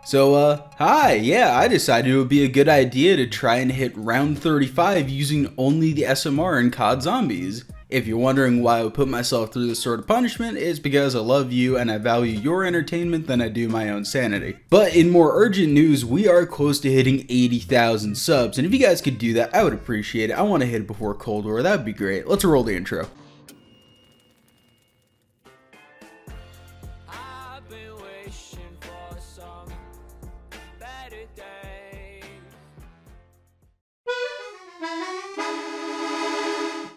Hi, yeah, I decided it would be a good idea to try and hit round 35 using only the SMR in COD Zombies. If you're wondering why I would put myself through this sort of punishment, it's because I love you and I value your entertainment than I do my own sanity. But in more urgent news, we are close to hitting 80,000 subs, and if you guys could do that, I would appreciate it. I want to hit it before Cold War, that would be great. Let's roll the intro.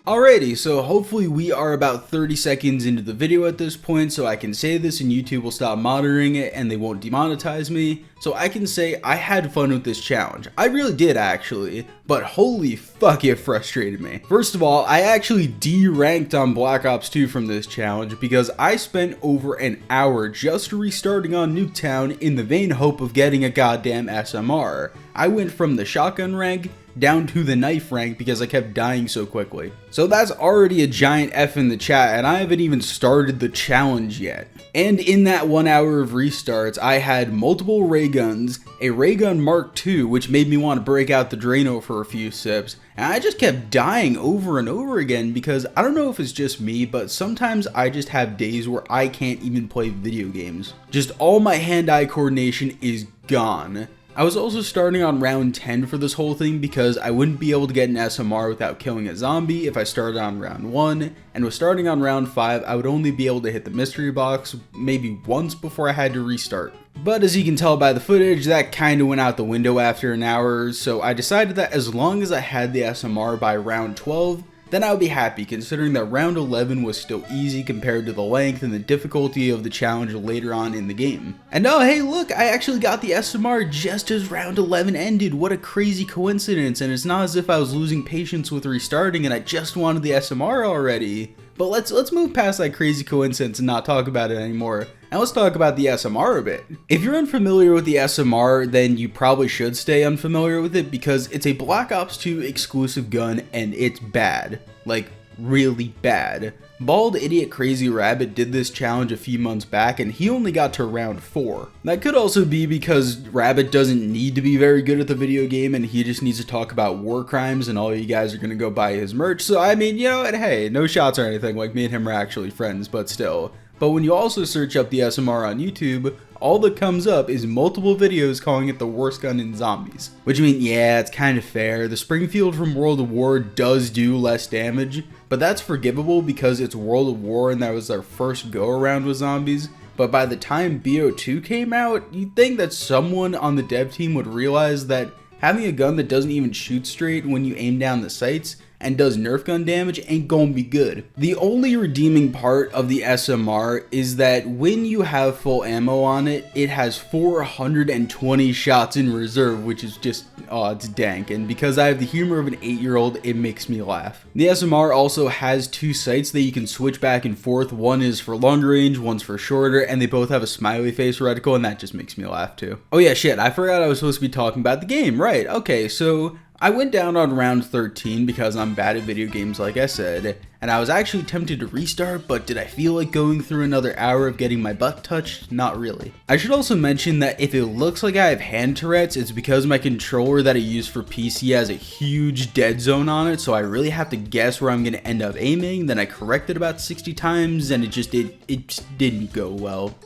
Alrighty, so hopefully we are about 30 seconds into the video at this point, so I can say this and YouTube will stop monitoring it and they won't demonetize me. So I can say I had fun with this challenge. I really did actually, but holy fuck it frustrated me. First of all, I actually de-ranked on Black Ops 2 from this challenge because I spent over an hour just restarting on Nuketown in the vain hope of getting a goddamn SMR. I went from the shotgun rank down to the knife rank because I kept dying so quickly. So that's already a giant F in the chat, and I haven't even started the challenge yet. And in that 1 hour of restarts, I had multiple ray guns, a ray gun Mark II, which made me want to break out the Drano for a few sips, and I just kept dying over and over again because I don't know if it's just me, but sometimes I just have days where I can't even play video games. Just all my hand-eye coordination is gone. I was also starting on round 10 for this whole thing because I wouldn't be able to get an SMR without killing a zombie if I started on round 1, and with starting on round 5 I would only be able to hit the mystery box maybe once before I had to restart. But as you can tell by the footage, that kinda went out the window after an hour, so I decided that as long as I had the SMR by round 12, then I would be happy, considering that round 11 was still easy compared to the length and the difficulty of the challenge later on in the game. And oh hey look, I actually got the SMR just as round 11 ended. What a crazy coincidence, and it's not as if I was losing patience with restarting and I just wanted the SMR already. But let's move past that crazy coincidence and not talk about it anymore. And let's talk about the SMR a bit. If you're unfamiliar with the SMR, then you probably should stay unfamiliar with it because it's a Black Ops 2 exclusive gun and it's bad. Like, really bad. Bald Idiot Crazy Rabbit did this challenge a few months back and he only got to round 4. That could also be because Rabbit doesn't need to be very good at the video game and he just needs to talk about war crimes and all you guys are gonna go buy his merch. So I mean, you know, and hey, no shots or anything, like me and him are actually friends, but still. But when you also search up the SMR on YouTube, all that comes up is multiple videos calling it the worst gun in zombies. Which I mean, yeah, it's kind of fair. The Springfield from World of War does do less damage, but that's forgivable because it's World of War and that was their first go around with zombies. But by the time BO2 came out, you'd think that someone on the dev team would realize that having a gun that doesn't even shoot straight when you aim down the sights and does Nerf gun damage ain't gonna be good. The only redeeming part of the SMR is that when you have full ammo on it, it has 420 shots in reserve, which is just, oh, it's dank, and because I have the humor of an 8-year-old, it makes me laugh. The SMR also has 2 sights that you can switch back and forth. One is for longer range, one's for shorter, and they both have a smiley face reticle, and that just makes me laugh too. Oh yeah, shit, I forgot I was supposed to be talking about the game, right? Okay, so I went down on round 13 because I'm bad at video games like I said, and I was actually tempted to restart, but did I feel like going through another hour of getting my butt touched? Not really. I should also mention that if it looks like I have hand Tourette's, it's because my controller that I use for PC has a huge dead zone on it, so I really have to guess where I'm going to end up aiming. Then I corrected about 60 times and it just didn't go well.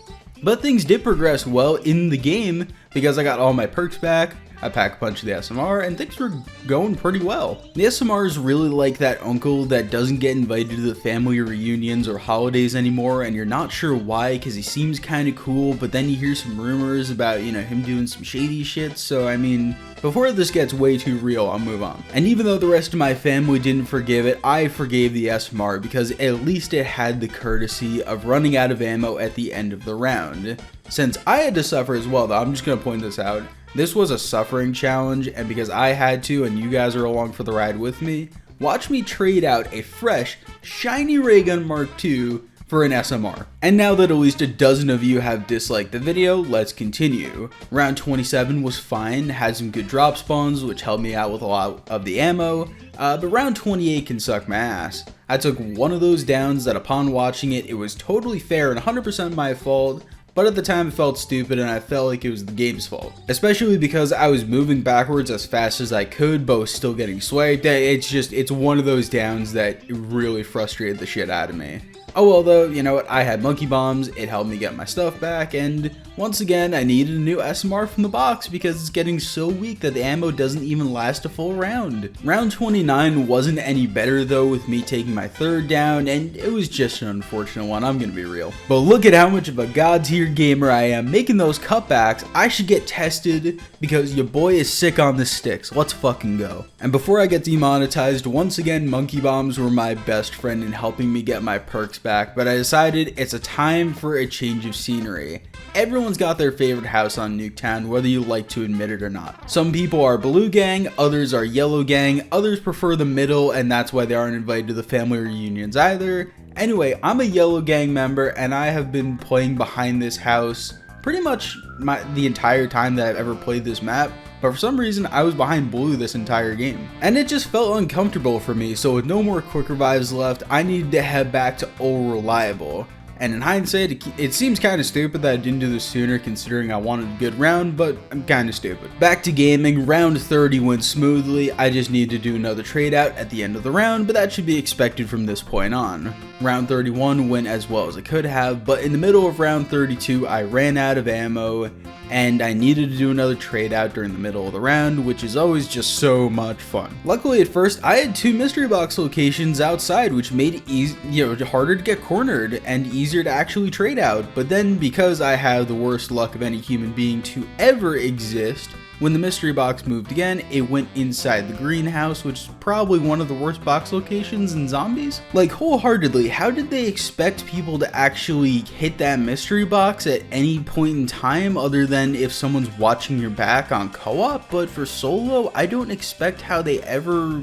But things did progress well in the game because I got all my perks back. I pack a punch of the SMR and things were going pretty well. The SMR is really like that uncle that doesn't get invited to the family reunions or holidays anymore and you're not sure why because he seems kind of cool, but then you hear some rumors about, you know, him doing some shady shit. So I mean, before this gets way too real, I'll move on. And even though the rest of my family didn't forgive it, I forgave the SMR because at least it had the courtesy of running out of ammo at the end of the round. Since I had to suffer as well though, I'm just gonna point this out. This was a suffering challenge, and because I had to and you guys are along for the ride with me, watch me trade out a fresh, shiny ray gun Mark II for an SMR. And now that at least a dozen of you have disliked the video, let's continue. Round 27 was fine, had some good drop spawns, which helped me out with a lot of the ammo, but round 28 can suck my ass. I took one of those downs that upon watching it, it was totally fair and 100% my fault, but at the time it felt stupid and I felt like it was the game's fault. Especially because I was moving backwards as fast as I could, but was still getting swiped. It's one of those downs that really frustrated the shit out of me. Oh well though, you know what, I had monkey bombs, it helped me get my stuff back, and once again I needed a new SMR from the box because it's getting so weak that the ammo doesn't even last a full round. Round 29 wasn't any better though, with me taking my third down, and it was just an unfortunate one, I'm gonna be real. But look at how much of a god tier gamer I am, making those cutbacks. I should get tested because your boy is sick on the sticks, let's fucking go. And before I get demonetized, once again monkey bombs were my best friend in helping me get my perks back, but I decided it's a time for a change of scenery. Everyone's got their favorite house on Nuketown, whether you like to admit it or not. Some people are blue gang, others are yellow gang, others prefer the middle, and that's why they aren't invited to the family reunions either. Anyway, I'm a yellow gang member and I have been playing behind this house pretty much the entire time that I've ever played this map. But for some reason, I was behind blue this entire game. And it just felt uncomfortable for me, so with no more quick revives left, I needed to head back to Old Reliable. And in hindsight, it seems kind of stupid that I didn't do this sooner considering I wanted a good round, but I'm kind of stupid. Back to gaming, round 30 went smoothly. I just needed to do another trade out at the end of the round, but that should be expected from this point on. Round 31 went as well as it could have, but in the middle of round 32, I ran out of ammo, and I needed to do another trade out during the middle of the round, which is always just so much fun. Luckily at first, I had 2 mystery box locations outside, which made it harder to get cornered and easier to actually trade out. But then because I have the worst luck of any human being to ever exist, when the mystery box moved again, it went inside the greenhouse, which is probably one of the worst box locations in zombies. Like, wholeheartedly, how did they expect people to actually hit that mystery box at any point in time other than if someone's watching your back on co-op? But for solo, I don't expect how they ever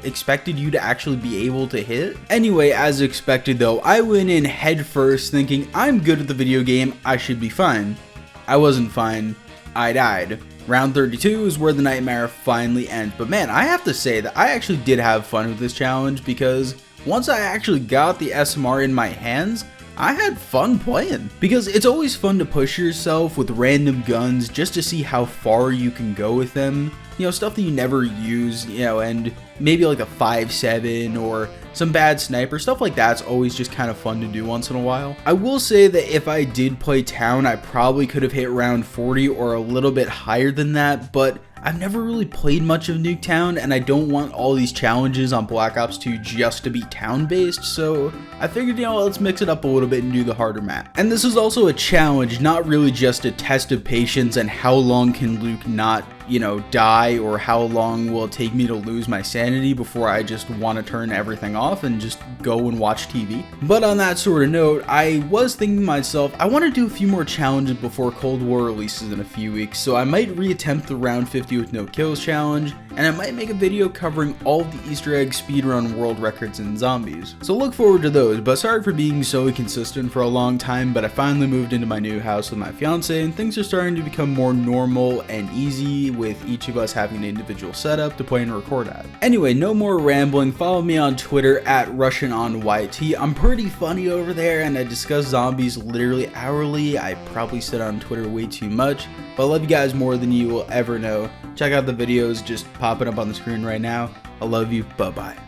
expected you to actually be able to hit. Anyway, as expected though, I went in head first thinking I'm good at the video game, I should be fine. I wasn't fine, I died. Round 32 is where the nightmare finally ends, but man, I have to say that I actually did have fun with this challenge because once I actually got the SMR in my hands, I had fun playing. Because it's always fun to push yourself with random guns just to see how far you can go with them. Stuff that you never use, and maybe like a 5.7 or some bad sniper, stuff like that's always just kind of fun to do once in a while. I will say that if I did play town, I probably could have hit round 40 or a little bit higher than that, but I've never really played much of Nuketown, and I don't want all these challenges on Black Ops 2 just to be town-based, so I figured, let's mix it up a little bit and do the harder map. And this is also a challenge, not really just a test of patience and how long can Luke not, die, or how long will it take me to lose my sanity before I just want to turn everything off and just go and watch TV. But on that sort of note, I was thinking to myself, I want to do a few more challenges before Cold War releases in a few weeks, so I might reattempt the round 50 with no kills challenge, and I might make a video covering all of the Easter egg speedrun world records in zombies. So look forward to those, but sorry for being so inconsistent for a long time, but I finally moved into my new house with my fiance, and things are starting to become more normal and easy with each of us having an individual setup to play and record at. Anyway, no more rambling. Follow me on Twitter at Rushin on YT. I'm pretty funny over there and I discuss zombies literally hourly. I probably sit on Twitter way too much, but I love you guys more than you will ever know. Check out the videos just popping up on the screen right now. I love you. Bye bye.